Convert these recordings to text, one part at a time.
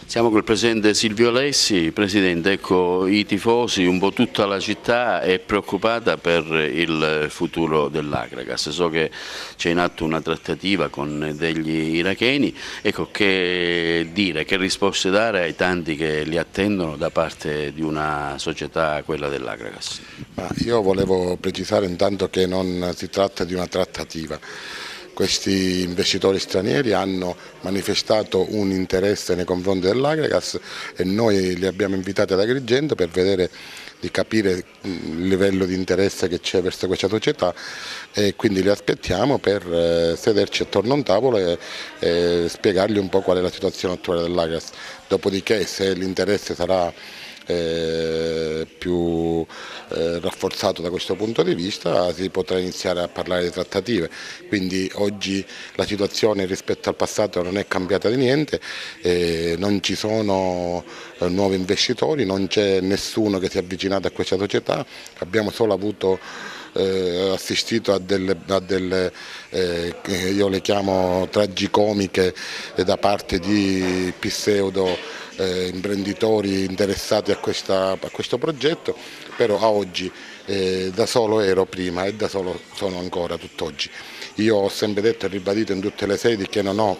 Siamo col presidente Silvio Lessi. Presidente, ecco, i tifosi, un po' tutta la città è preoccupata per il futuro dell'Agragas. So che c'è in atto una trattativa con degli iracheni, ecco, che dire, che risposte dare ai tanti che li attendono da parte di una società, quella dell'Agragas? Io volevo precisare intanto che non si tratta di una trattativa. Questi investitori stranieri hanno manifestato un interesse nei confronti dell'Agragas e noi li abbiamo invitati ad Agrigento per vedere, di capire il livello di interesse che c'è verso questa società, e quindi li aspettiamo per sederci attorno a un tavolo e spiegargli un po' qual è la situazione attuale dell'Agragas. Dopodiché, se l'interesse sarà più rafforzato da questo punto di vista, si potrà iniziare a parlare di trattative. Quindi oggi la situazione rispetto al passato non è cambiata di niente, non ci sono nuovi investitori, non c'è nessuno che si è avvicinato a questa società, abbiamo solo assistito a delle io le chiamo tragicomiche da parte di pseudo imprenditori interessati a questo progetto, però a oggi da solo ero prima e da solo sono ancora tutt'oggi. Io ho sempre detto e ribadito in tutte le sedi che non ho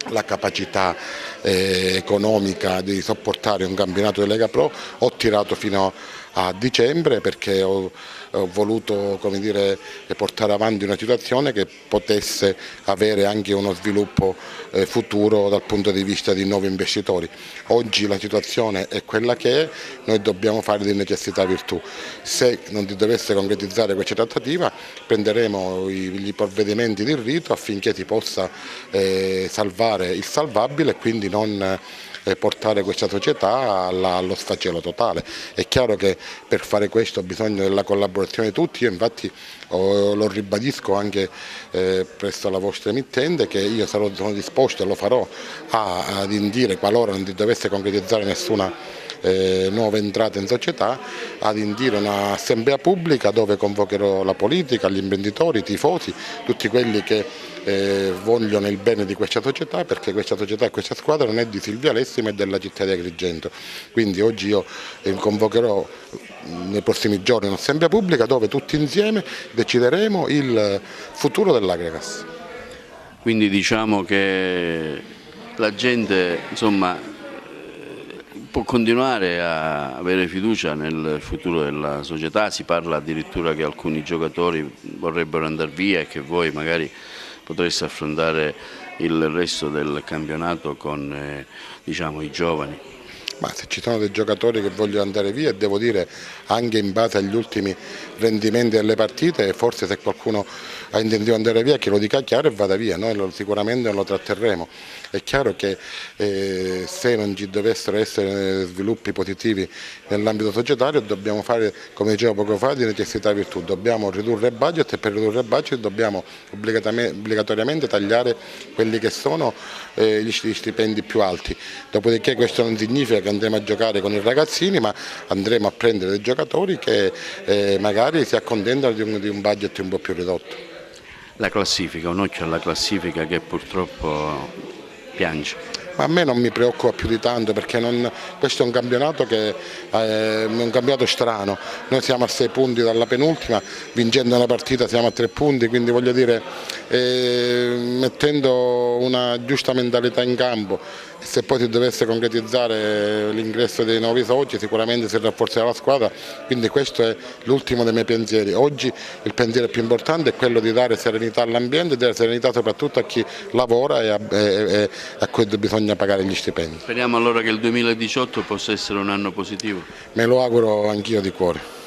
la capacità economica di sopportare un campionato di Lega Pro. Ho tirato fino a dicembre perché ho voluto, come dire, portare avanti una situazione che potesse avere anche uno sviluppo futuro dal punto di vista di nuovi investitori. Oggi la situazione è quella che è, noi dobbiamo fare di necessità virtù. Se non si dovesse concretizzare questa trattativa, prenderemo i provvedimenti di rito affinché si possa salvare il salvabile e quindi non portare questa società allo sfacelo totale. È chiaro che per fare questo ho bisogno della collaborazione di tutti, io infatti lo ribadisco anche presso la vostra emittente che io sono disposto e lo farò ad indire, qualora non si dovesse concretizzare nessuna nuova entrata in società, ad indire un'assemblea pubblica dove convocherò la politica, gli imprenditori, i tifosi, tutti quelli che vogliono il bene di questa società, perché questa società e questa squadra non è di Silvio Lessi ma è della città di Agrigento. Quindi oggi io convocherò nei prossimi giorni un'assemblea pubblica dove tutti insieme decideremo il futuro dell'Agragas. Quindi diciamo che la gente, insomma, può continuare a avere fiducia nel futuro della società. Si parla addirittura che alcuni giocatori vorrebbero andare via e che voi magari potreste affrontare il resto del campionato con diciamo, i giovani. Ma se ci sono dei giocatori che vogliono andare via, e devo dire anche in base agli ultimi rendimenti delle partite, forse se qualcuno ha intenzione di andare via che lo dica chiaro e vada via, noi sicuramente non lo tratterremo. È chiaro che se non ci dovessero essere sviluppi positivi nell'ambito societario dobbiamo fare, come dicevo poco fa, di necessità virtù, dobbiamo ridurre il budget e per ridurre il budget dobbiamo obbligatoriamente tagliare quelli che sono gli stipendi più alti. Dopodiché questo non significa che andremo a giocare con i ragazzini, ma andremo a prendere dei giocatori che magari si accontentano di un budget un po' più ridotto. La classifica, un occhio alla classifica che purtroppo piange. Ma a me non mi preoccupa più di tanto perché questo è un campionato che è un campionato strano. Noi siamo a 6 punti dalla penultima, vincendo una partita siamo a 3 punti, quindi voglio dire, mettendo una giusta mentalità in campo, se poi si dovesse concretizzare l'ingresso dei nuovi soci sicuramente si rafforzerà la squadra, quindi questo è l'ultimo dei miei pensieri. Oggi il pensiero più importante è quello di dare serenità all'ambiente e dare serenità soprattutto a chi lavora e a cui bisogna pagare gli stipendi. Speriamo allora che il 2018 possa essere un anno positivo. Me lo auguro anch'io di cuore.